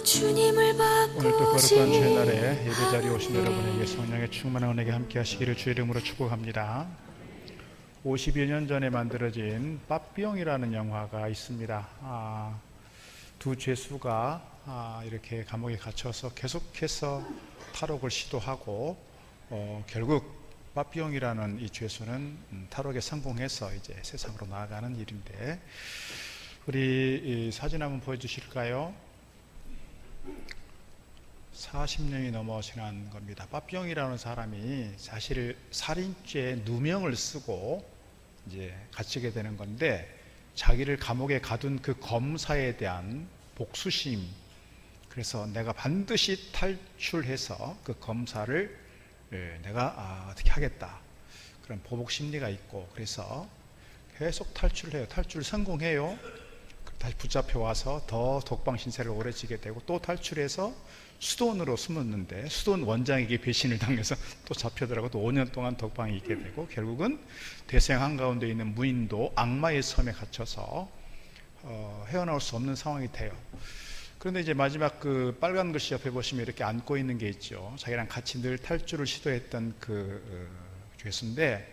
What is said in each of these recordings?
주님을 오늘도 받고 거룩한 주의 날에 예배 자리에 오신 여러분에게 성령의 충만한 은혜가 함께 하시기를 주의 이름으로 축복합니다. 50여 년 전에 만들어진 빠삐용이라는 영화가 있습니다. 두 죄수가 이렇게 감옥에 갇혀서 계속해서 탈옥을 시도하고 결국 빠삐용이라는 이 죄수는 탈옥에 성공해서 이제 세상으로 나아가는 일인데, 우리 이 사진 한번 보여주실까요? 40년이 넘어 지난 겁니다. 빠삐용이라는 사람이 사실 살인죄 누명을 쓰고 이제 갇히게 되는 건데, 자기를 감옥에 가둔 그 검사에 대한 복수심, 그래서 내가 반드시 탈출해서 그 검사를 내가 어떻게 하겠다, 그런 보복 심리가 있고, 그래서 계속 탈출을 해요. 탈출 성공해요. 다시 붙잡혀 와서 더 독방 신세를 오래 지게 되고, 또 탈출해서 수도원으로 숨었는데 수도원 원장에게 배신을 당해서 또 잡혀들어가고 또 5년 동안 독방에 있게 되고, 결국은 대서양 한가운데 있는 무인도 악마의 섬에 갇혀서 헤어나올 수 없는 상황이 돼요. 그런데 이제 마지막 그 빨간 글씨 옆에 보시면 이렇게 안고 있는 게 있죠. 자기랑 같이 늘 탈출을 시도했던 그 죄수인데,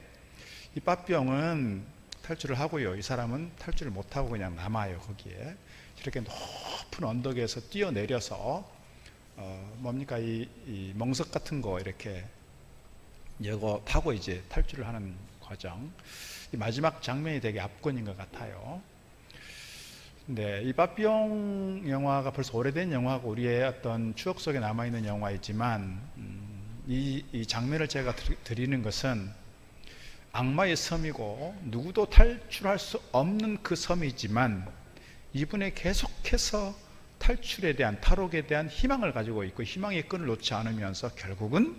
이 빠삐용은 탈출을 하고요, 이 사람은 탈출을 못하고 그냥 남아요. 거기에 이렇게 높은 언덕에서 뛰어내려서 뭡니까, 이 멍석 같은 거 이렇게 이거 타고 이제 탈출을 하는 과정, 이 마지막 장면이 되게 압권인 것 같아요. 근데 이 빠삐용 영화가 벌써 오래된 영화고 우리의 어떤 추억 속에 남아있는 영화이지만, 이 장면을 제가 드리는 것은 악마의 섬이고 누구도 탈출할 수 없는 그 섬이지만, 이분이 계속해서 탈출에 대한, 탈옥에 대한 희망을 가지고 있고, 희망의 끈을 놓지 않으면서 결국은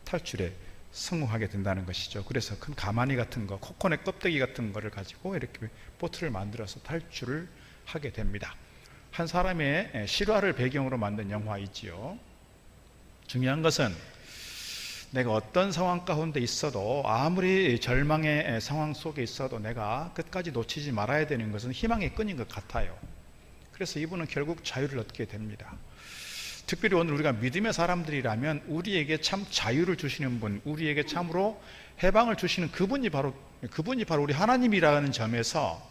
탈출에 성공하게 된다는 것이죠. 그래서 큰 가마니 같은 거, 코코넛 껍데기 같은 거를 가지고 이렇게 보트를 만들어서 탈출을 하게 됩니다. 한 사람의 실화를 배경으로 만든 영화이지요. 중요한 것은 내가 어떤 상황 가운데 있어도, 아무리 절망의 상황 속에 있어도 내가 끝까지 놓치지 말아야 되는 것은 희망의 끈인 것 같아요. 그래서 이분은 결국 자유를 얻게 됩니다. 특별히 오늘 우리가 믿음의 사람들이라면 우리에게 참 자유를 주시는 분, 우리에게 참으로 해방을 주시는 그분이 바로 우리 하나님이라는 점에서,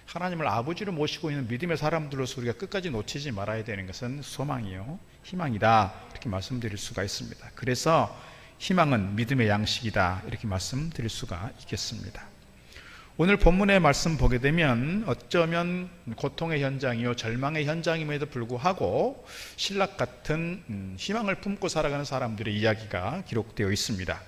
하나님을 아버지로 모시고 있는 믿음의 사람들로서 우리가 끝까지 놓치지 말아야 되는 것은 소망이요, 희망이다, 이렇게 말씀드릴 수가 있습니다. 그래서 희망은 믿음의 양식이다, 이렇게 말씀드릴 수가 있겠습니다. 오늘 본문의 말씀 보게 되면 어쩌면 고통의 현장이요, 절망의 현장임에도 불구하고 신락 같은 희망을 품고 살아가는 사람들의 이야기가 기록되어 있습니다.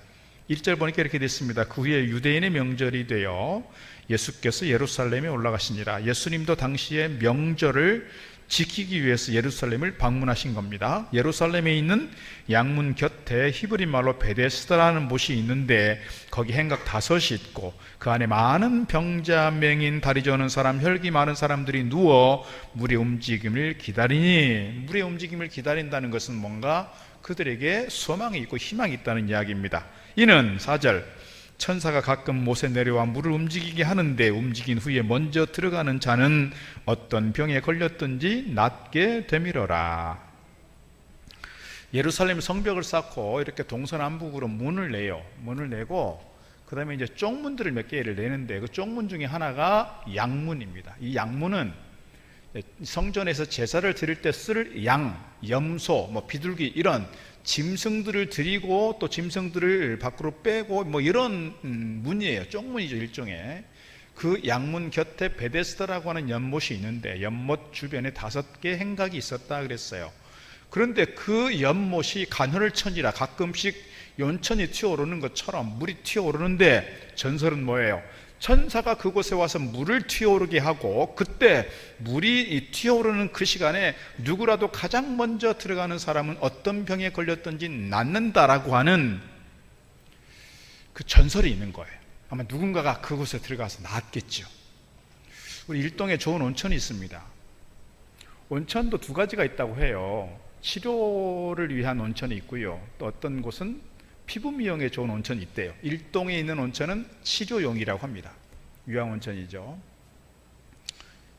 1절 보니까 이렇게 됐습니다. 그 후에 유대인의 명절이 되어 예수께서 예루살렘에 올라가시니라. 예수님도 당시에 명절을 지키기 위해서 예루살렘을 방문하신 겁니다. 예루살렘에 있는 양문 곁에 히브리 말로 베데스다라는 곳이 있는데, 거기 행각 5이 있고 그 안에 많은 병자, 맹인, 다리 저는 사람, 혈기 많은 사람들이 누워 물의 움직임을 기다리니, 물의 움직임을 기다린다는 것은 뭔가 그들에게 소망이 있고 희망이 있다는 이야기입니다. 이는 4절, 천사가 가끔 못에 내려와 물을 움직이게 하는데 움직인 후에 먼저 들어가는 자는 어떤 병에 걸렸든지 낫게 되밀어라. 예루살렘 성벽을 쌓고 이렇게 동서남북으로 문을 내요. 문을 내고 그 다음에 이제 쪽문들을 몇 개를 내는데, 그 쪽문 중에 하나가 양문입니다. 이 양문은 성전에서 제사를 드릴 때 쓸 양, 염소, 비둘기 이런 짐승들을 드리고 또 짐승들을 밖으로 빼고 이런 문이에요. 쪽문이죠, 일종의. 그 양문 곁에 베데스다라고 하는 연못이 있는데, 연못 주변에 5개 행각이 있었다 그랬어요. 그런데 그 연못이 간헐천이라 가끔씩 연천이 튀어오르는 것처럼 물이 튀어오르는데, 전설은 뭐예요? 천사가 그곳에 와서 물을 튀어오르게 하고, 그때 물이 튀어오르는 그 시간에 누구라도 가장 먼저 들어가는 사람은 어떤 병에 걸렸든지 낫는다라고 하는 그 전설이 있는 거예요. 아마 누군가가 그곳에 들어가서 낫겠죠. 우리 일동에 좋은 온천이 있습니다. 온천도 2가지가 있다고 해요. 치료를 위한 온천이 있고요, 또 어떤 곳은 피부 미용에 좋은 온천이 있대요. 일동에 있는 온천은 치료용이라고 합니다. 유황온천이죠.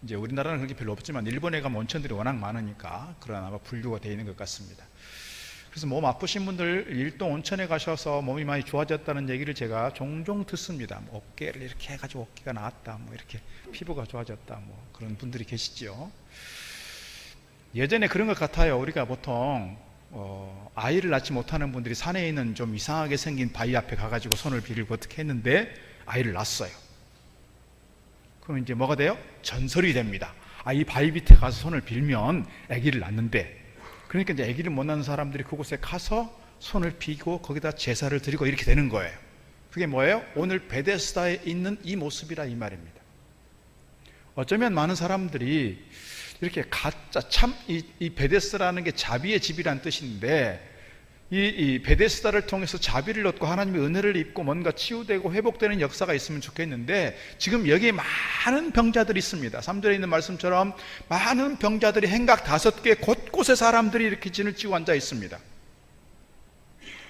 이제 우리나라는 그렇게 별로 없지만 일본에 가면 온천들이 워낙 많으니까 그런 아마 분류가 되어 있는 것 같습니다. 그래서 몸 아프신 분들 일동 온천에 가셔서 몸이 많이 좋아졌다는 얘기를 제가 종종 듣습니다. 뭐 어깨를 이렇게 해가지고 어깨가 나았다, 뭐 이렇게 피부가 좋아졌다, 뭐 그런 분들이 계시죠. 예전에 그런 것 같아요. 우리가 보통 아이를 낳지 못하는 분들이 산에 있는 좀 이상하게 생긴 바위 앞에 가가지고 손을 빌고 어떻게 했는데 아이를 낳았어요. 그럼 이제 뭐가 돼요? 전설이 됩니다. 이 바위 밑에 가서 손을 빌면 아기를 낳는데, 그러니까 이제 아기를 못 낳는 사람들이 그곳에 가서 손을 비고 거기다 제사를 드리고 이렇게 되는 거예요. 그게 뭐예요? 오늘 베데스다에 있는 이 모습이라 이 말입니다. 어쩌면 많은 사람들이 이렇게 가짜, 이 베데스다라는 게 자비의 집이란 뜻인데, 이 베데스다를 통해서 자비를 얻고 하나님의 은혜를 입고 뭔가 치유되고 회복되는 역사가 있으면 좋겠는데, 지금 여기에 많은 병자들이 있습니다. 3절에 있는 말씀처럼 많은 병자들이 행각 5개 곳곳에 사람들이 이렇게 진을 치고 앉아 있습니다.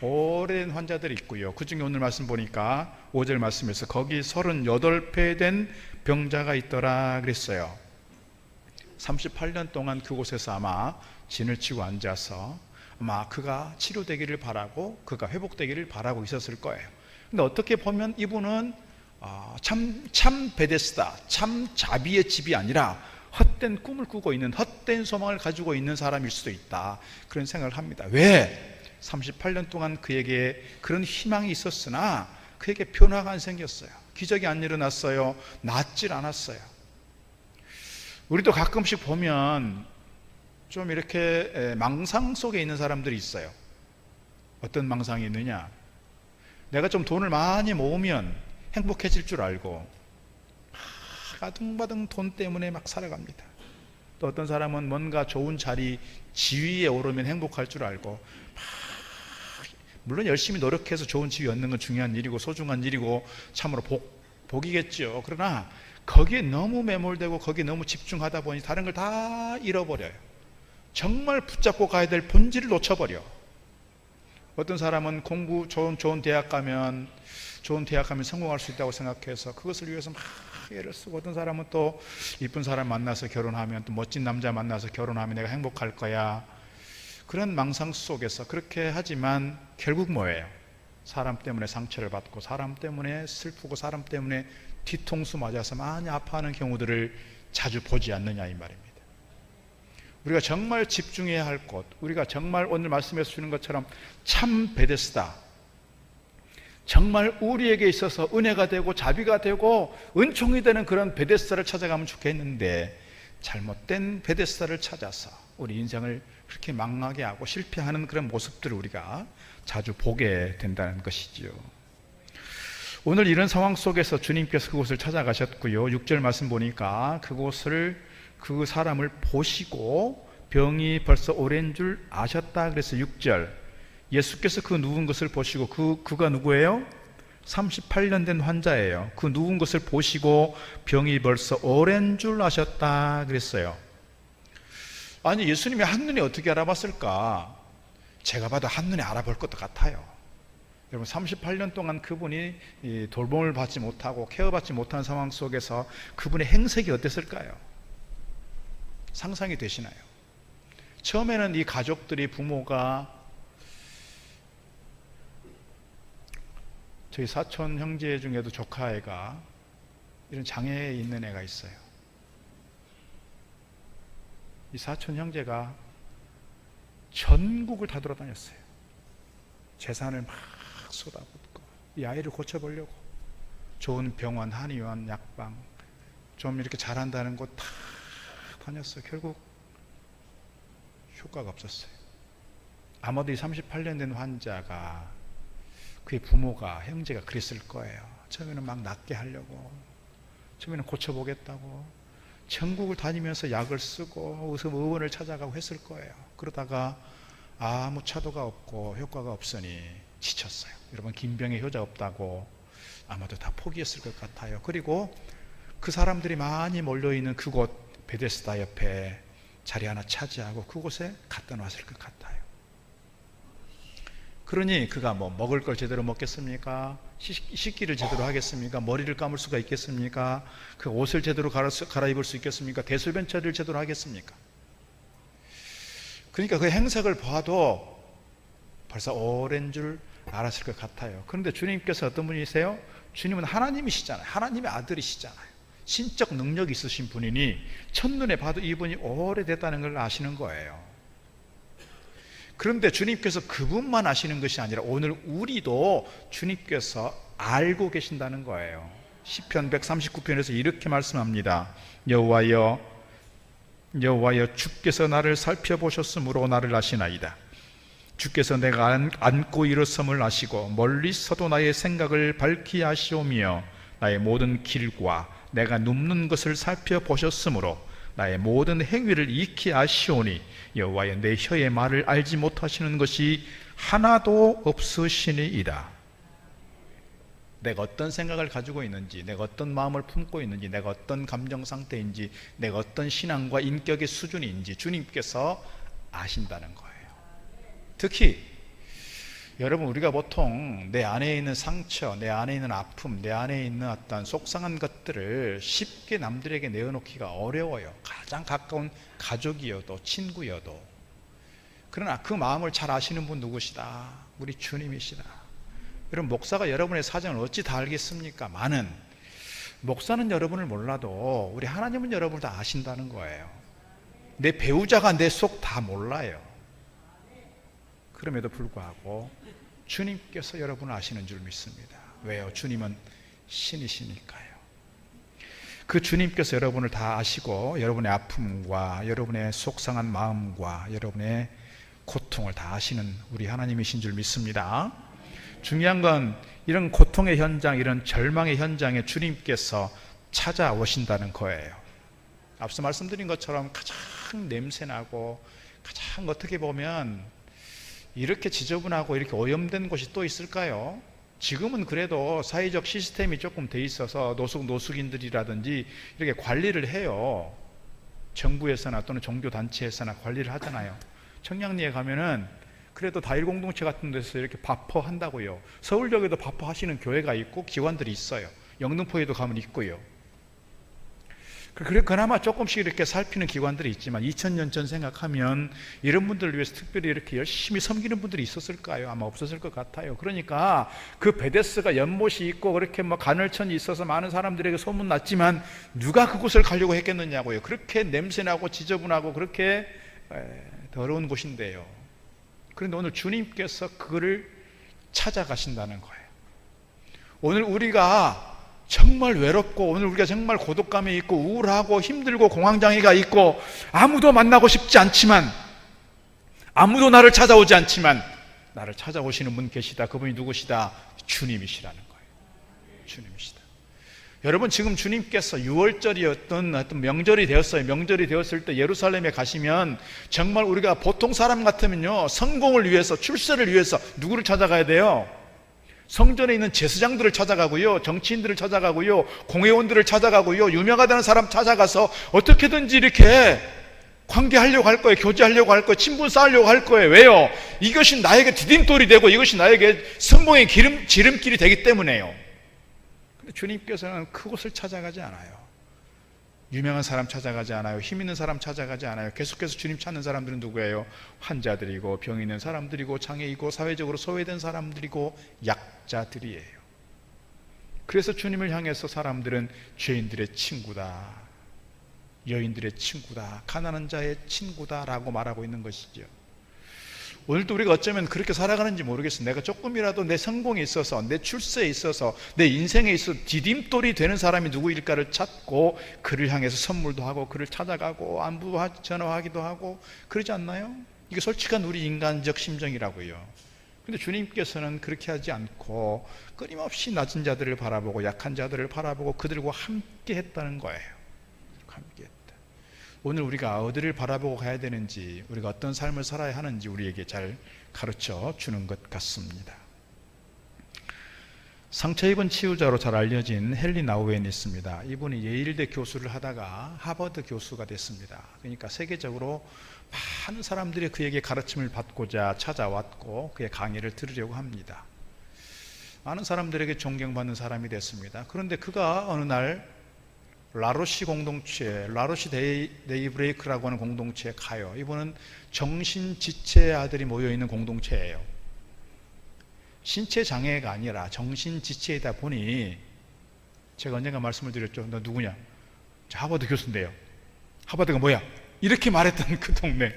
오랜 환자들이 있고요. 그 중에 오늘 말씀 보니까 5절 말씀에서 거기 38배 된 병자가 있더라 그랬어요. 38년 동안 그곳에서 아마 진을 치고 앉아서 아마 그가 치료되기를 바라고 그가 회복되기를 바라고 있었을 거예요. 근데 어떻게 보면 이분은 참 베데스다, 참 자비의 집이 아니라 헛된 꿈을 꾸고 있는, 헛된 소망을 가지고 있는 사람일 수도 있다, 그런 생각을 합니다. 왜? 38년 동안 그에게 그런 희망이 있었으나 그에게 변화가 안 생겼어요. 기적이 안 일어났어요. 낫질 않았어요. 우리도 가끔씩 보면 좀 이렇게 망상 속에 있는 사람들이 있어요. 어떤 망상이 있느냐? 내가 좀 돈을 많이 모으면 행복해질 줄 알고 아둥바둥 돈 때문에 막 살아갑니다. 또 어떤 사람은 뭔가 좋은 자리, 지위에 오르면 행복할 줄 알고 물론 열심히 노력해서 좋은 지위 얻는 건 중요한 일이고 소중한 일이고 참으로 복이겠죠. 그러나 거기에 너무 매몰되고 거기에 너무 집중하다 보니 다른 걸 다 잃어버려요. 정말 붙잡고 가야 될 본질을 놓쳐버려. 어떤 사람은 공부 좋은 대학 가면 성공할 수 있다고 생각해서 그것을 위해서 막 애를 쓰고, 어떤 사람은 또 이쁜 사람 만나서 결혼하면, 또 멋진 남자 만나서 결혼하면 내가 행복할 거야, 그런 망상 속에서 그렇게 하지만 결국 뭐예요? 사람 때문에 상처를 받고 사람 때문에 슬프고 사람 때문에 뒤통수 맞아서 많이 아파하는 경우들을 자주 보지 않느냐 이 말입니다. 우리가 정말 집중해야 할 곳, 우리가 정말 오늘 말씀에서 주는 것처럼 참 베데스다, 정말 우리에게 있어서 은혜가 되고 자비가 되고 은총이 되는 그런 베데스다를 찾아가면 좋겠는데, 잘못된 베데스다를 찾아서 우리 인생을 그렇게 망하게 하고 실패하는 그런 모습들을 우리가 자주 보게 된다는 것이지요. 오늘 이런 상황 속에서 주님께서 그곳을 찾아가셨고요. 6절 말씀 보니까 그 사람을 보시고 병이 벌써 오랜 줄 아셨다 그래서 6절, 예수께서 그 누운 것을 보시고, 그가 누구예요? 38년 된 환자예요. 그 누운 것을 보시고 병이 벌써 오랜 줄 아셨다 그랬어요. 아니, 예수님이 한눈에 어떻게 알아봤을까? 제가 봐도 한눈에 알아볼 것도 같아요. 여러분, 38년 동안 그분이 돌봄을 받지 못하고 케어받지 못한 상황 속에서 그분의 행색이 어땠을까요? 상상이 되시나요? 처음에는 이 가족들이, 부모가, 저희 사촌 형제 중에도 조카 애가 이런 장애에 있는 애가 있어요. 이 사촌 형제가 전국을 다 돌아다녔어요. 재산을 막 쏟아붓고 이 아이를 고쳐보려고 좋은 병원, 한의원, 약방 좀 이렇게 잘한다는 곳 다 다녔어요. 결국 효과가 없었어요. 아마도 이 38년 된 환자가, 그의 부모가, 형제가 그랬을 거예요. 처음에는 막 낫게 하려고, 처음에는 고쳐보겠다고 전국을 다니면서 약을 쓰고 의원을 찾아가고 했을 거예요. 그러다가 아무 차도가 없고 효과가 없으니 지쳤어요. 여러분, 김병의 효자 없다고 아마도 다 포기했을 것 같아요. 그리고 그 사람들이 많이 몰려있는 그곳 베데스다 옆에 자리 하나 차지하고 그곳에 갖다 놨을 것 같아요. 그러니 그가 뭐 먹을 걸 제대로 먹겠습니까? 씻기를 제대로 하겠습니까? 머리를 감을 수가 있겠습니까? 그 옷을 제대로 갈아입을 수 있겠습니까? 대소변 처리를 제대로 하겠습니까? 그러니까 그 행색을 봐도 벌써 오랜 줄 알았을 것 같아요. 그런데 주님께서 어떤 분이세요? 주님은 하나님이시잖아요. 하나님의 아들이시잖아요. 신적 능력이 있으신 분이니 첫눈에 봐도 이분이 오래됐다는 걸 아시는 거예요. 그런데 주님께서 그분만 아시는 것이 아니라 오늘 우리도 주님께서 알고 계신다는 거예요. 시편 139편에서 이렇게 말씀합니다. 여호와여 주께서 나를 살펴보셨으므로 나를 아시나이다. 주께서 내가 안고 일어섬을 아시고 멀리서도 나의 생각을 밝히 아시오며 나의 모든 길과 내가 눕는 것을 살펴보셨으므로 나의 모든 행위를 익히 아시오니 여호와여 내 혀의 말을 알지 못하시는 것이 하나도 없으시니이다. 내가 어떤 생각을 가지고 있는지, 내가 어떤 마음을 품고 있는지, 내가 어떤 감정 상태인지, 내가 어떤 신앙과 인격의 수준인지 주님께서 아신다는 거예요. 특히 여러분, 우리가 보통 내 안에 있는 상처, 내 안에 있는 아픔, 내 안에 있는 어떤 속상한 것들을 쉽게 남들에게 내어놓기가 어려워요. 가장 가까운 가족이어도 친구여도. 그러나 그 마음을 잘 아시는 분 누구시다? 우리 주님이시다. 여러분, 목사가 여러분의 사정을 어찌 다 알겠습니까? 많은 목사는 여러분을 몰라도 우리 하나님은 여러분을 다 아신다는 거예요. 내 배우자가 내 속 다 몰라요. 그럼에도 불구하고 주님께서 여러분을 아시는 줄 믿습니다. 왜요? 주님은 신이시니까요. 그 주님께서 여러분을 다 아시고 여러분의 아픔과 여러분의 속상한 마음과 여러분의 고통을 다 아시는 우리 하나님이신 줄 믿습니다. 중요한 건 이런 고통의 현장, 이런 절망의 현장에 주님께서 찾아오신다는 거예요. 앞서 말씀드린 것처럼 가장 냄새나고 가장 어떻게 보면 이렇게 지저분하고 이렇게 오염된 곳이 또 있을까요? 지금은 그래도 사회적 시스템이 조금 돼 있어서 노숙인들이라든지 이렇게 관리를 해요. 정부에서나 또는 종교단체에서나 관리를 하잖아요. 청량리에 가면은 그래도 다일공동체 같은 데서 이렇게 바퍼한다고요. 서울역에도 바퍼하시는 교회가 있고 기관들이 있어요. 영등포에도 가면 있고요. 그나마 조금씩 이렇게 살피는 기관들이 있지만 2000년 전 생각하면 이런 분들을 위해서 특별히 이렇게 열심히 섬기는 분들이 있었을까요? 아마 없었을 것 같아요. 그러니까 그 베데스가 연못이 있고 그렇게 간헐천이 있어서 많은 사람들에게 소문났지만 누가 그곳을 가려고 했겠느냐고요. 그렇게 냄새나고 지저분하고 그렇게 더러운 곳인데요. 그런데 오늘 주님께서 그거를 찾아가신다는 거예요. 오늘 우리가 정말 외롭고 오늘 우리가 정말 고독감이 있고 우울하고 힘들고 공황장애가 있고 아무도 만나고 싶지 않지만 아무도 나를 찾아오지 않지만 나를 찾아오시는 분 계시다. 그분이 누구시다? 주님이시라는 거예요. 주님이시다. 여러분, 지금 주님께서 6월절이었던 어떤 명절이 되었어요. 명절이 되었을 때 예루살렘에 가시면 정말 우리가 보통 사람 같으면요, 성공을 위해서, 출세를 위해서 누구를 찾아가야 돼요? 성전에 있는 제사장들을 찾아가고요, 정치인들을 찾아가고요, 공회원들을 찾아가고요, 유명하다는 사람 찾아가서 어떻게든지 이렇게 관계하려고 할 거예요. 교제하려고 할 거예요. 친분 쌓으려고 할 거예요. 왜요? 이것이 나에게 디딤돌이 되고 이것이 나에게 성공의 지름길이 되기 때문에요. 근데 주님께서는 그곳을 찾아가지 않아요. 유명한 사람 찾아가지 않아요. 힘 있는 사람 찾아가지 않아요. 계속해서 주님 찾는 사람들은 누구예요? 환자들이고 병 있는 사람들이고 장애이고 사회적으로 소외된 사람들이고 약자들이에요. 그래서 주님을 향해서 사람들은 죄인들의 친구다, 여인들의 친구다, 가난한 자의 친구다 라고 말하고 있는 것이죠. 오늘도 우리가 어쩌면 그렇게 살아가는지 모르겠어요. 내가 조금이라도 내 성공에 있어서, 내 출세에 있어서, 내 인생에 있어서 디딤돌이 되는 사람이 누구일까를 찾고 그를 향해서 선물도 하고 그를 찾아가고 안부 전화하기도 하고 그러지 않나요? 이게 솔직한 우리 인간적 심정이라고요. 근데 주님께서는 그렇게 하지 않고 끊임없이 낮은 자들을 바라보고 약한 자들을 바라보고 그들과 함께 했다는 거예요. 함께 했다. 오늘 우리가 어디를 바라보고 가야 되는지, 우리가 어떤 삶을 살아야 하는지 우리에게 잘 가르쳐 주는 것 같습니다. 상처 입은 치유자로 잘 알려진 헨리 나우엔이 있습니다. 이분이 예일대 교수를 하다가 하버드 교수가 됐습니다. 그러니까 세계적으로 많은 사람들이 그에게 가르침을 받고자 찾아왔고 그의 강의를 들으려고 합니다. 많은 사람들에게 존경받는 사람이 됐습니다. 그런데 그가 어느 날 라로시 공동체, 라로시 데이브레이크라고 하는 공동체에 가요. 이분은 정신지체 아들이 모여있는 공동체예요. 신체 장애가 아니라 정신지체이다 보니, 제가 언젠가 말씀을 드렸죠. 너 누구냐? 저 하버드 교수인데요. 하버드가 뭐야? 이렇게 말했던 그 동네.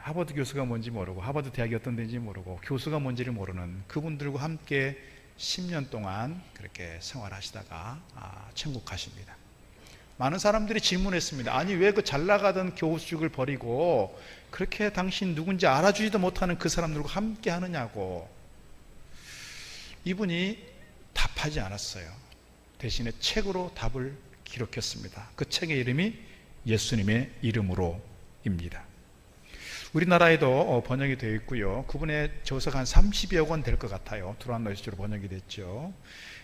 하버드 교수가 뭔지 모르고, 하버드 대학이 어떤 데인지 모르고, 교수가 뭔지를 모르는 그분들과 함께 10년 동안 그렇게 생활하시다가 천국 가십니다. 많은 사람들이 질문했습니다. 아니, 왜 그 잘 나가던 교수직을 버리고 그렇게 당신 누군지 알아주지도 못하는 그 사람들과 함께 하느냐고. 이분이 답하지 않았어요. 대신에 책으로 답을 기록했습니다. 그 책의 이름이 예수님의 이름으로입니다. 우리나라에도 번역이 되어 있고요. 그분의 저서가 한 30여 권 될 것 같아요. 두란노이스로 번역이 됐죠.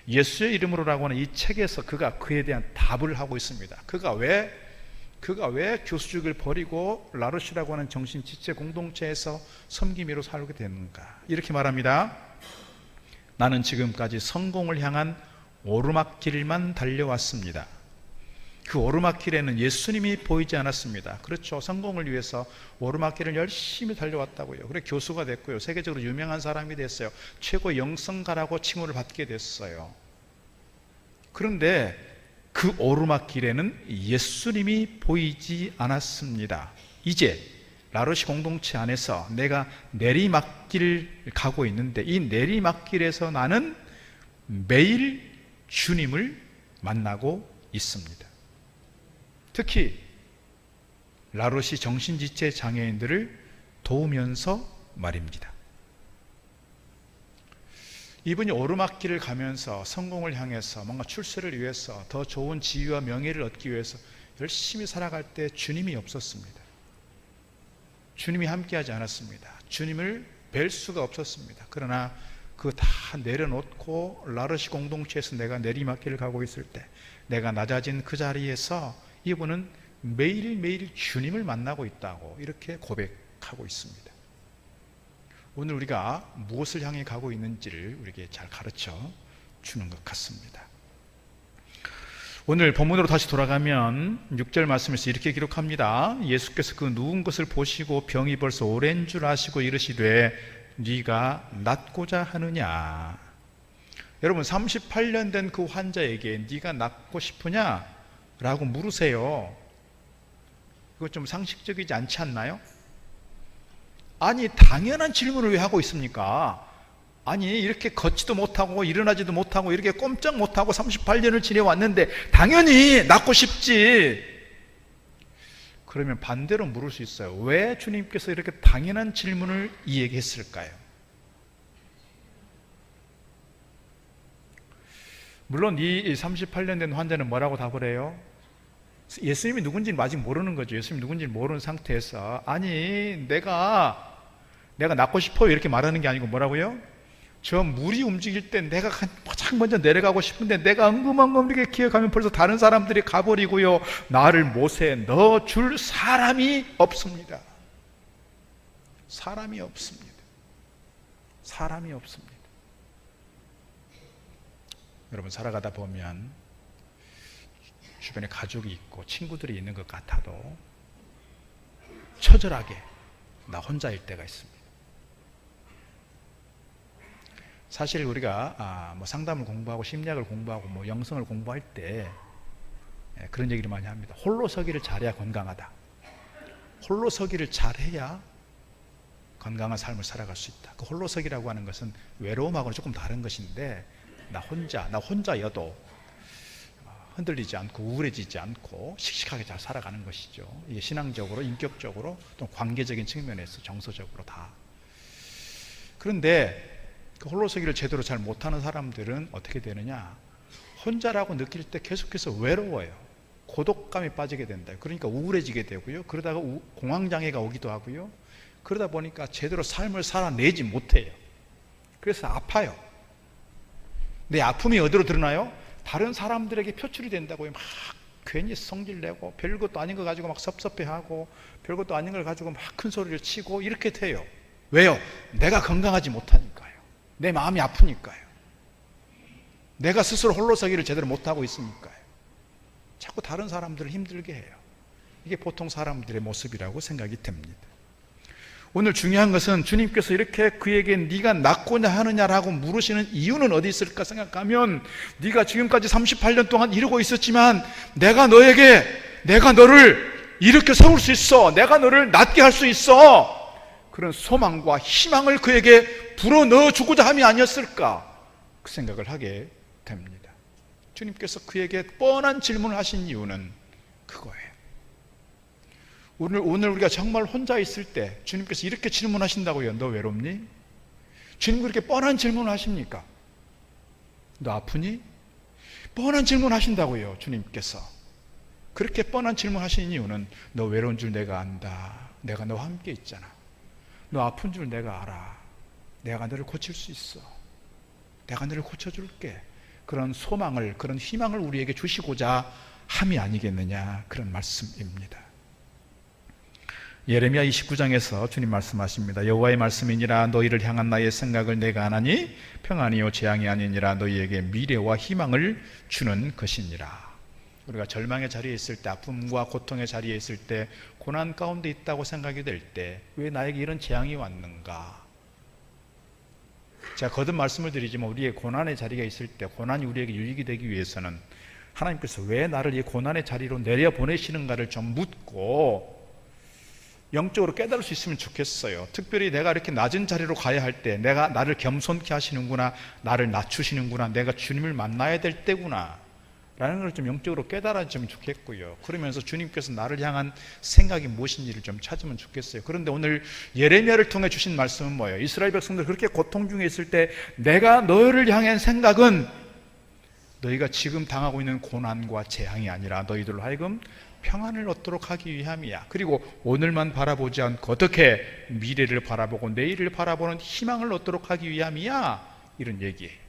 예수의 이름으로라고 하는 이 책에서 그가 그에 대한 답을 하고 있습니다. 그가 왜 교수직을 버리고 라로시라고 하는 정신지체 공동체에서 섬김이로 살게 됐는가. 이렇게 말합니다. 나는 지금까지 성공을 향한 오르막길만 달려왔습니다. 그 오르막길에는 예수님이 보이지 않았습니다. 그렇죠. 성공을 위해서 오르막길을 열심히 달려왔다고요. 그래 교수가 됐고요. 세계적으로 유명한 사람이 됐어요. 최고 영성가라고 칭호를 받게 됐어요. 그런데 그 오르막길에는 예수님이 보이지 않았습니다. 이제 라로시 공동체 안에서 내가 내리막길을 가고 있는데, 이 내리막길에서 나는 매일 주님을 만나고 있습니다. 특히 라로시 정신지체 장애인들을 도우면서 말입니다. 이분이 오르막길을 가면서 성공을 향해서 뭔가 출세를 위해서 더 좋은 지위와 명예를 얻기 위해서 열심히 살아갈 때 주님이 없었습니다. 주님이 함께하지 않았습니다. 주님을 뵐 수가 없었습니다. 그러나 그거 다 내려놓고 라로시 공동체에서 내가 내리막길을 가고 있을 때, 내가 낮아진 그 자리에서 이분은 매일매일 주님을 만나고 있다고 이렇게 고백하고 있습니다. 오늘 우리가 무엇을 향해 가고 있는지를 우리에게 잘 가르쳐 주는 것 같습니다. 오늘 본문으로 다시 돌아가면 6절 말씀에서 이렇게 기록합니다. 예수께서 그 누운 것을 보시고 병이 벌써 오랜 줄 아시고 이르시되 네가 낫고자 하느냐. 여러분, 38년 된 그 환자에게 네가 낫고 싶으냐? 라고 물으세요. 이거 좀 상식적이지 않지 않나요? 아니, 당연한 질문을 왜 하고 있습니까? 아니, 이렇게 걷지도 못하고 일어나지도 못하고 이렇게 꼼짝 못하고 38년을 지내왔는데 당연히 낫고 싶지. 그러면 반대로 물을 수 있어요. 왜 주님께서 이렇게 당연한 질문을 이에게 했을까요? 물론 이 38년 된 환자는 뭐라고 답을 해요? 예수님이 누군지는 아직 모르는 거죠. 예수님이 누군지는 모르는 상태에서, 아니, 내가 낫고 싶어요 이렇게 말하는 게 아니고 뭐라고요? 저 물이 움직일 때 내가 가장 먼저 내려가고 싶은데 내가 엉금엉금 이렇게 기어가면 벌써 다른 사람들이 가버리고요, 나를 못에 넣어줄 사람이 없습니다. 사람이 없습니다. 사람이 없습니다. 여러분, 살아가다 보면 주변에 가족이 있고 친구들이 있는 것 같아도 처절하게 나 혼자일 때가 있습니다. 사실 우리가 상담을 공부하고 심리학을 공부하고 영성을 공부할 때 그런 얘기를 많이 합니다. 홀로 서기를 잘해야 건강하다. 홀로 서기를 잘해야 건강한 삶을 살아갈 수 있다. 그 홀로 서기라고 하는 것은 외로움하고는 조금 다른 것인데, 나 혼자여도 흔들리지 않고 우울해지지 않고 씩씩하게 잘 살아가는 것이죠. 이게 신앙적으로, 인격적으로, 또 관계적인 측면에서 정서적으로 다. 그런데 그 홀로서기를 제대로 잘 못하는 사람들은 어떻게 되느냐, 혼자라고 느낄 때 계속해서 외로워요. 고독감에 빠지게 된다. 그러니까 우울해지게 되고요, 그러다가 공황장애가 오기도 하고요, 그러다 보니까 제대로 삶을 살아내지 못해요. 그래서 아파요. 내 아픔이 어디로 드러나요? 다른 사람들에게 표출이 된다고요. 막 괜히 성질내고 별것도 아닌 거 가지고 막 섭섭해하고 별것도 아닌 걸 가지고 막 큰 소리를 치고 이렇게 돼요. 왜요? 내가 건강하지 못하니까요. 내 마음이 아프니까요. 내가 스스로 홀로 서기를 제대로 못하고 있으니까요. 자꾸 다른 사람들을 힘들게 해요. 이게 보통 사람들의 모습이라고 생각이 됩니다. 오늘 중요한 것은 주님께서 이렇게 그에게 네가 낫고자 하느냐라고 물으시는 이유는 어디 있을까 생각하면, 네가 지금까지 38년 동안 이러고 있었지만 내가 너를 일으켜 세울 수 있어, 내가 너를 낫게 할 수 있어, 그런 소망과 희망을 그에게 불어넣어 주고자 함이 아니었을까, 그 생각을 하게 됩니다. 주님께서 그에게 뻔한 질문을 하신 이유는 그거예요. 오늘 우리가 정말 혼자 있을 때 주님께서 이렇게 질문하신다고요. 너 외롭니? 주님 그렇게 뻔한 질문을 하십니까? 너 아프니? 뻔한 질문 하신다고요. 주님께서 그렇게 뻔한 질문 하신 이유는 너 외로운 줄 내가 안다. 내가 너와 함께 있잖아. 너 아픈 줄 내가 알아. 내가 너를 고칠 수 있어. 내가 너를 고쳐줄게. 그런 소망을, 그런 희망을 우리에게 주시고자 함이 아니겠느냐, 그런 말씀입니다. 예레미야 29장에서 주님 말씀하십니다. 여호와의 말씀이니라. 너희를 향한 나의 생각을 내가 아나니 평안이요 재앙이 아니니라. 너희에게 미래와 희망을 주는 것이니라. 우리가 절망의 자리에 있을 때, 아픔과 고통의 자리에 있을 때, 고난 가운데 있다고 생각이 될 때 왜 나에게 이런 재앙이 왔는가? 제가 거듭 말씀을 드리지만 우리의 고난의 자리가 있을 때, 고난이 우리에게 유익이 되기 위해서는 하나님께서 왜 나를 이 고난의 자리로 내려보내시는가를 좀 묻고 영적으로 깨달을 수 있으면 좋겠어요. 특별히 내가 이렇게 낮은 자리로 가야 할 때, 내가 나를 겸손케 하시는구나, 나를 낮추시는구나, 내가 주님을 만나야 될 때구나 라는 걸 좀 영적으로 깨달아지면 좋겠고요. 그러면서 주님께서 나를 향한 생각이 무엇인지를 좀 찾으면 좋겠어요. 그런데 오늘 예레미야를 통해 주신 말씀은 뭐예요? 이스라엘 백성들 그렇게 고통 중에 있을 때 내가 너희를 향한 생각은 너희가 지금 당하고 있는 고난과 재앙이 아니라 너희들로 하여금 평안을 얻도록 하기 위함이야. 그리고 오늘만 바라보지 않고 어떻게 미래를 바라보고 내일을 바라보는 희망을 얻도록 하기 위함이야, 이런 얘기예요.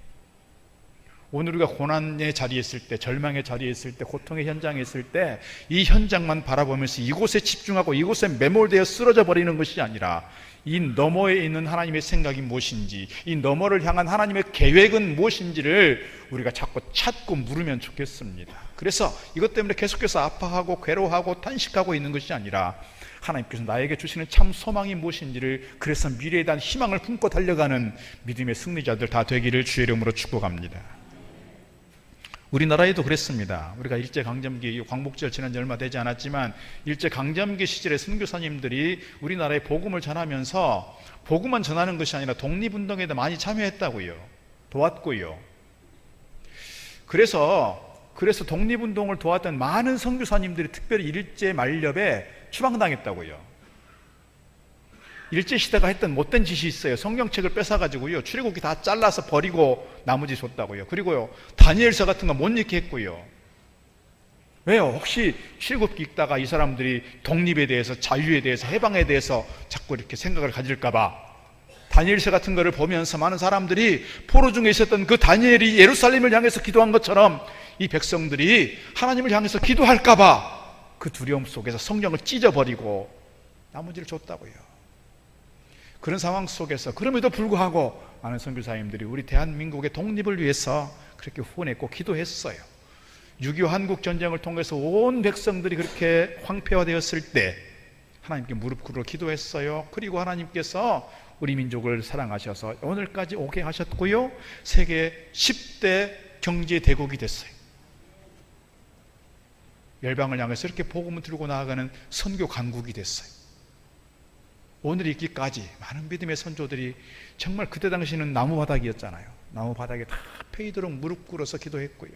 오늘 우리가 고난의 자리에 있을 때, 절망의 자리에 있을 때, 고통의 현장에 있을 때 이 현장만 바라보면서 이곳에 집중하고 이곳에 매몰되어 쓰러져 버리는 것이 아니라 이 너머에 있는 하나님의 생각이 무엇인지, 이 너머를 향한 하나님의 계획은 무엇인지를 우리가 자꾸 찾고 물으면 좋겠습니다. 그래서 이것 때문에 계속해서 아파하고 괴로워하고 탄식하고 있는 것이 아니라 하나님께서 나에게 주시는 참 소망이 무엇인지를, 그래서 미래에 대한 희망을 품고 달려가는 믿음의 승리자들 다 되기를 주의 이름으로 축복합니다. 우리나라에도 그랬습니다. 우리가 일제강점기, 광복절 지난 지 얼마 되지 않았지만 일제강점기 시절에 선교사님들이 우리나라에 복음을 전하면서 복음만 전하는 것이 아니라 독립운동에도 많이 참여했다고요. 도왔고요. 그래서 독립운동을 도왔던 많은 선교사님들이 특별히 일제 만렵에 추방당했다고요. 일제시대가 했던 못된 짓이 있어요. 성경책을 뺏어가지고요, 출애굽기 다 잘라서 버리고 나머지 줬다고요. 그리고요, 다니엘서 같은 거 못 읽게 했고요. 왜요? 혹시 출애굽기 읽다가 이 사람들이 독립에 대해서, 자유에 대해서, 해방에 대해서 자꾸 이렇게 생각을 가질까봐 다니엘서 같은 거를 보면서 많은 사람들이 포로 중에 있었던 그 다니엘이 예루살렘을 향해서 기도한 것처럼 이 백성들이 하나님을 향해서 기도할까봐 그 두려움 속에서 성경을 찢어버리고 나머지를 줬다고요. 그런 상황 속에서 그럼에도 불구하고 많은 선교사님들이 우리 대한민국의 독립을 위해서 그렇게 후원했고 기도했어요. 6.25 한국전쟁을 통해서 온 백성들이 그렇게 황폐화되었을 때 하나님께 무릎 꿇어 기도했어요. 그리고 하나님께서 우리 민족을 사랑하셔서 오늘까지 오게 하셨고요, 세계 10대 경제대국이 됐어요. 열방을 향해서 이렇게 복음을 들고 나아가는 선교 강국이 됐어요. 오늘 있기까지 많은 믿음의 선조들이 정말 그때 당시는 나무바닥이었잖아요. 나무바닥에 다 페이도록 무릎 꿇어서 기도했고요,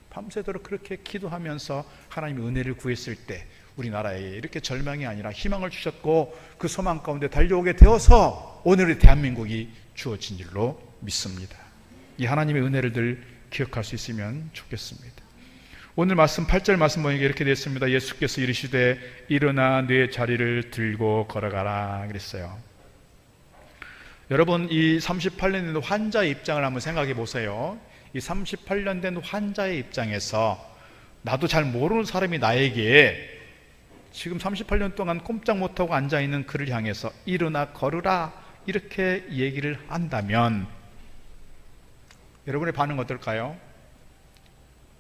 밤새도록 그렇게 기도하면서 하나님의 은혜를 구했을 때 우리나라에 이렇게 절망이 아니라 희망을 주셨고 그 소망 가운데 달려오게 되어서 오늘의 대한민국이 주어진 줄로 믿습니다. 이 하나님의 은혜를 늘 기억할 수 있으면 좋겠습니다. 오늘 말씀 8절 말씀 보니까 이렇게 되어 있습니다. 예수께서 이르시되 일어나 네 자리를 들고 걸어가라 그랬어요. 여러분, 이 38년 된 환자의 입장을 한번 생각해 보세요. 이 38년 된 환자의 입장에서 나도 잘 모르는 사람이 나에게 지금 38년 동안 꼼짝 못하고 앉아있는 그를 향해서 일어나 걸으라 이렇게 얘기를 한다면 여러분의 반응 어떨까요?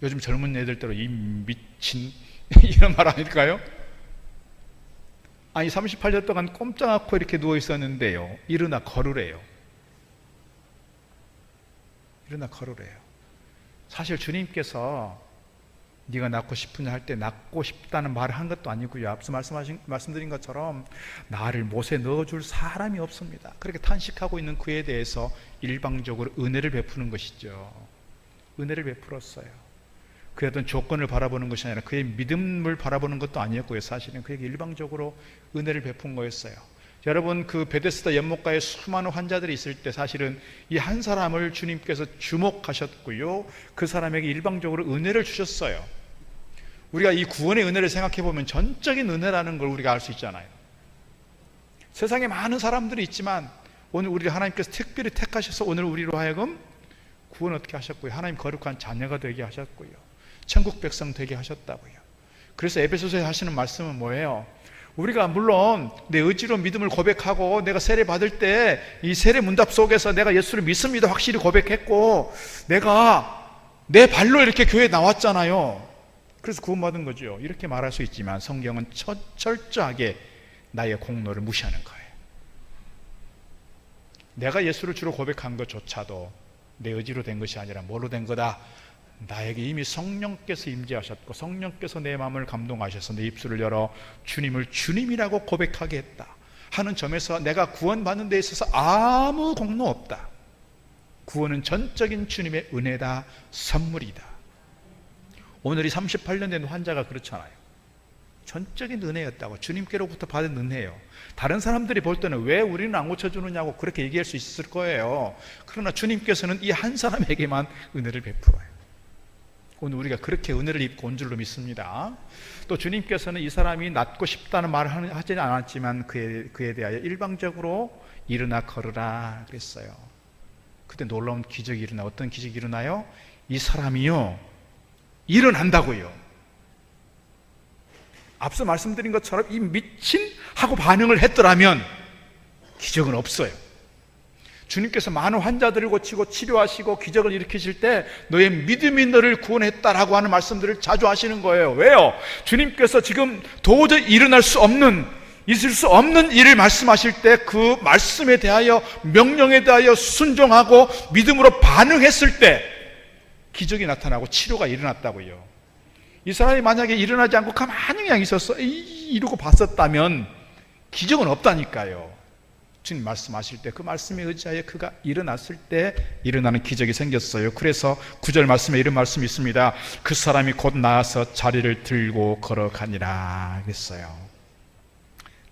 요즘 젊은 애들대로 이 미친 이런 말 아닐까요? 아니 38년 동안 꼼짝 않고 이렇게 누워 있었는데요, 일어나 걸으래요. 일어나 걸으래요. 사실 주님께서 네가 낳고 싶으냐 할 때 낳고 싶다는 말을 한 것도 아니고요, 앞서 말씀드린 것처럼 나를 못에 넣어줄 사람이 없습니다. 그렇게 탄식하고 있는 그에 대해서 일방적으로 은혜를 베푸는 것이죠. 은혜를 베풀었어요. 그의 어떤 조건을 바라보는 것이 아니라 그의 믿음을 바라보는 것도 아니었고요, 사실은 그에게 일방적으로 은혜를 베푼 거였어요. 여러분, 그 베데스다 연못가에 수많은 환자들이 있을 때 사실은 이 한 사람을 주님께서 주목하셨고요, 그 사람에게 일방적으로 은혜를 주셨어요. 우리가 이 구원의 은혜를 생각해 보면 전적인 은혜라는 걸 우리가 알 수 있잖아요. 세상에 많은 사람들이 있지만 오늘 우리를 하나님께서 특별히 택하셔서 오늘 우리로 하여금 구원 어떻게 하셨고요, 하나님 거룩한 자녀가 되게 하셨고요, 천국 백성 되게 하셨다고요. 그래서 에베소서에 하시는 말씀은 뭐예요? 우리가 물론 내 의지로 믿음을 고백하고 내가 세례 받을 때 이 세례 문답 속에서 내가 예수를 믿습니다 확실히 고백했고 내가 내 발로 이렇게 교회에 나왔잖아요. 그래서 구원받은 거죠. 이렇게 말할 수 있지만 성경은 철저하게 나의 공로를 무시하는 거예요. 내가 예수를 주로 고백한 것조차도 내 의지로 된 것이 아니라 뭐로 된 거다? 나에게 이미 성령께서 임재하셨고 성령께서 내 마음을 감동하셔서 내 입술을 열어 주님을 주님이라고 고백하게 했다 하는 점에서 내가 구원받는 데 있어서 아무 공로 없다. 구원은 전적인 주님의 은혜다, 선물이다. 오늘 이 38년 된 환자가 그렇잖아요. 전적인 은혜였다고, 주님께로부터 받은 은혜예요. 다른 사람들이 볼 때는 왜 우리는 안 고쳐주느냐고 그렇게 얘기할 수 있을 거예요. 그러나 주님께서는 이 한 사람에게만 은혜를 베풀어요. 오늘 우리가 그렇게 은혜를 입고 온 줄로 믿습니다. 또 주님께서는 이 사람이 낫고 싶다는 말을 하지는 않았지만 그에 대하여 일방적으로 일어나 걸으라 그랬어요. 그때 놀라운 기적이 일어나. 어떤 기적이 일어나요? 이 사람이요 일어난다고요. 앞서 말씀드린 것처럼 이 미친 하고 반응을 했더라면 기적은 없어요. 주님께서 많은 환자들을 고치고 치료하시고 기적을 일으키실 때 너의 믿음이 너를 구원했다라고 하는 말씀들을 자주 하시는 거예요. 왜요? 주님께서 지금 도저히 일어날 수 없는, 있을 수 없는 일을 말씀하실 때 그 말씀에 대하여, 명령에 대하여 순종하고 믿음으로 반응했을 때 기적이 나타나고 치료가 일어났다고요. 이 사람이 만약에 일어나지 않고 가만히 그냥 있었어 이러고 봤었다면 기적은 없다니까요. 주님 말씀하실 때 그 말씀에 의지하여 그가 일어났을 때 일어나는 기적이 생겼어요. 그래서 9절 말씀에 이런 말씀이 있습니다. 그 사람이 곧 나아서 자리를 들고 걸어가니라 그랬어요.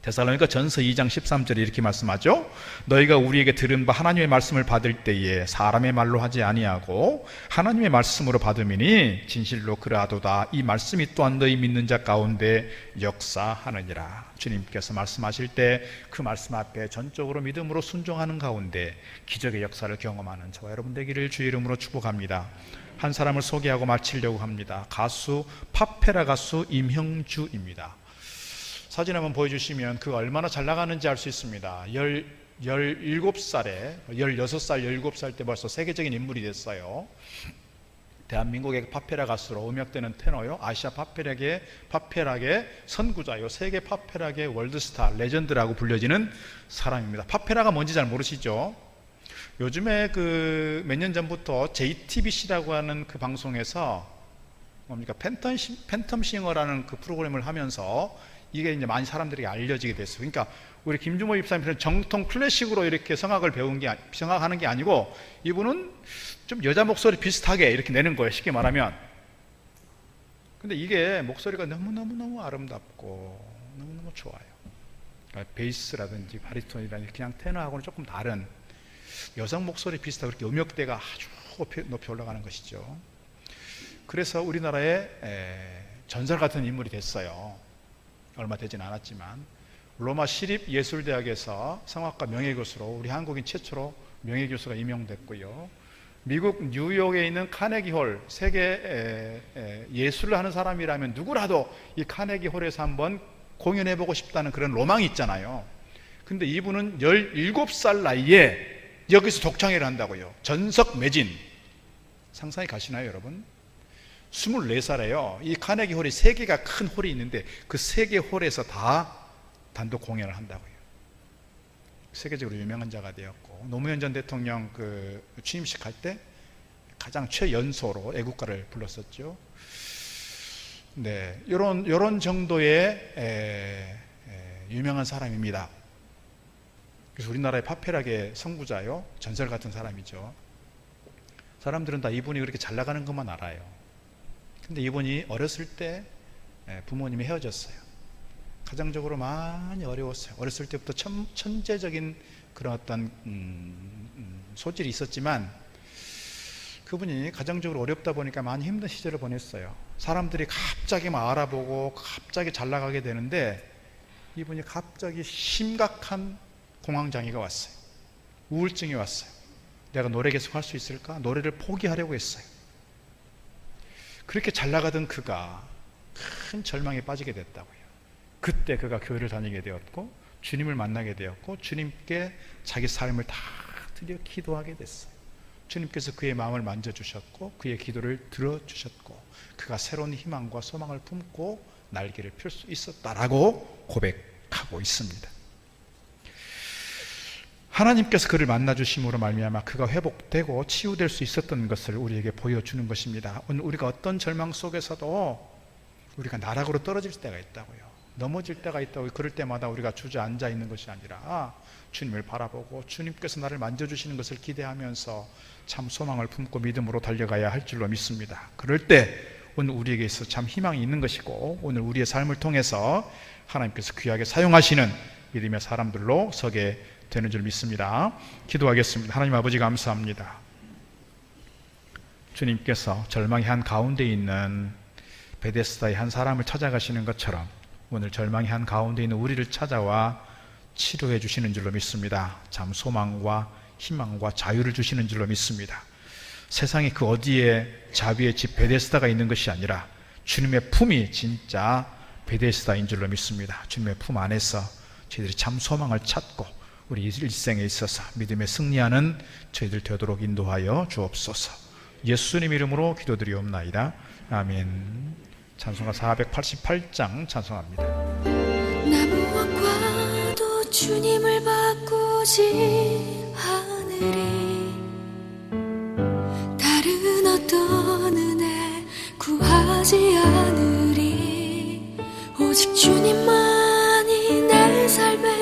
데살로니가 전서 2장 13절에 이렇게 말씀하죠. 너희가 우리에게 들은 바 하나님의 말씀을 받을 때에 사람의 말로 하지 아니하고 하나님의 말씀으로 받음이니 진실로 그러하도다. 이 말씀이 또한 너희 믿는 자 가운데 역사하느니라. 주님께서 말씀하실 때 그 말씀 앞에 전적으로 믿음으로 순종하는 가운데 기적의 역사를 경험하는 저와 여러분 되기를 주의 이름으로 축복합니다. 한 사람을 소개하고 마치려고 합니다. 가수 파페라 가수 임형주입니다. 사진 한번 보여주시면 그가 얼마나 잘 나가는지 알 수 있습니다. 17살에 16살, 17살 때 벌써 세계적인 인물이 됐어요. 대한민국의 파페라 가수로 음역되는 테너요, 아시아 파페락의 선구자요, 세계 파페락의 월드스타, 레전드라고 불려지는 사람입니다. 파페라가 뭔지 잘 모르시죠? 요즘에 그 몇 년 전부터 JTBC라고 하는 그 방송에서 뭡니까? 팬텀싱어라는 그 프로그램을 하면서 이게 이제 많이 사람들에게 알려지게 됐어요. 그러니까 우리 김주모 집사님은 정통 클래식으로 이렇게 성악하는 게 아니고 이분은 좀 여자 목소리 비슷하게 이렇게 내는 거예요, 쉽게 말하면. 근데 이게 목소리가 너무 아름답고 너무 좋아요. 그러니까 베이스라든지 바리톤이라든지 그냥 테너하고는 조금 다른 여성 목소리 비슷하고 그렇게 음역대가 아주 높이 올라가는 것이죠. 그래서 우리나라에 전설 같은 인물이 됐어요. 얼마 되진 않았지만 로마 시립예술대학에서 성악과 명예교수로 우리 한국인 최초로 명예교수가 임용됐고요. 미국 뉴욕에 있는 카네기홀, 세계 예술을 하는 사람이라면 누구라도 이 카네기홀에서 한번 공연해보고 싶다는 그런 로망이 있잖아요. 근데 이분은 17살 나이에 여기서 독창회를 한다고요. 전석 매진. 상상이 가시나요, 여러분? 24살에요. 이 카네기 홀이 3개가 큰 홀이 있는데 그 3개 홀에서 다 단독 공연을 한다고요. 세계적으로 유명한 자가 되었고, 노무현 전 대통령 그 취임식 할 때 가장 최연소로 애국가를 불렀었죠. 네, 요런 정도의 유명한 사람입니다. 그래서 우리나라의 파페락의 선구자요, 전설 같은 사람이죠. 사람들은 다 이분이 그렇게 잘 나가는 것만 알아요. 근데 이분이 어렸을 때 부모님이 헤어졌어요. 가정적으로 많이 어려웠어요. 어렸을 때부터 천재적인 그런 어떤 소질이 있었지만 그분이 가정적으로 어렵다 보니까 많이 힘든 시절을 보냈어요. 사람들이 갑자기 막 알아보고 갑자기 잘 나가게 되는데 이분이 갑자기 심각한 공황장애가 왔어요. 우울증이 왔어요. 내가 노래 계속 할 수 있을까? 노래를 포기하려고 했어요. 그렇게 잘 나가던 그가 큰 절망에 빠지게 됐다고요. 그때 그가 교회를 다니게 되었고 주님을 만나게 되었고 주님께 자기 삶을 다 드려 기도하게 됐어요. 주님께서 그의 마음을 만져주셨고 그의 기도를 들어주셨고 그가 새로운 희망과 소망을 품고 날개를 펼 수 있었다라고 고백하고 있습니다. 하나님께서 그를 만나주심으로 말미암아 그가 회복되고 치유될 수 있었던 것을 우리에게 보여주는 것입니다. 오늘 우리가 어떤 절망 속에서도 우리가 나락으로 떨어질 때가 있다고요. 넘어질 때가 있다고. 그럴 때마다 우리가 주저앉아 있는 것이 아니라 주님을 바라보고 주님께서 나를 만져주시는 것을 기대하면서 참 소망을 품고 믿음으로 달려가야 할 줄로 믿습니다. 그럴 때 오늘 우리에게 있어 참 희망이 있는 것이고 오늘 우리의 삶을 통해서 하나님께서 귀하게 사용하시는 믿음의 사람들로 서게 되는 줄 믿습니다. 기도하겠습니다. 하나님 아버지 감사합니다. 주님께서 절망의 한 가운데 있는 베데스다의 한 사람을 찾아가시는 것처럼 오늘 절망의 한 가운데 있는 우리를 찾아와 치료해 주시는 줄로 믿습니다. 참 소망과 희망과 자유를 주시는 줄로 믿습니다. 세상에 그 어디에 자비의 집 베데스다가 있는 것이 아니라 주님의 품이 진짜 베데스다인 줄로 믿습니다. 주님의 품 안에서 저희들이 참 소망을 찾고 우리 일생에 있어서 믿음에 승리하는 저희들 되도록 인도하여 주옵소서. 예수님 이름으로 기도드리옵나이다. 아멘. 찬송가 488장 찬송합니다. 나 무엇과도 주님을 바꾸지 않으리. 다른 어떤 은혜 구하지 않으리. 오직 주님만이 내 삶의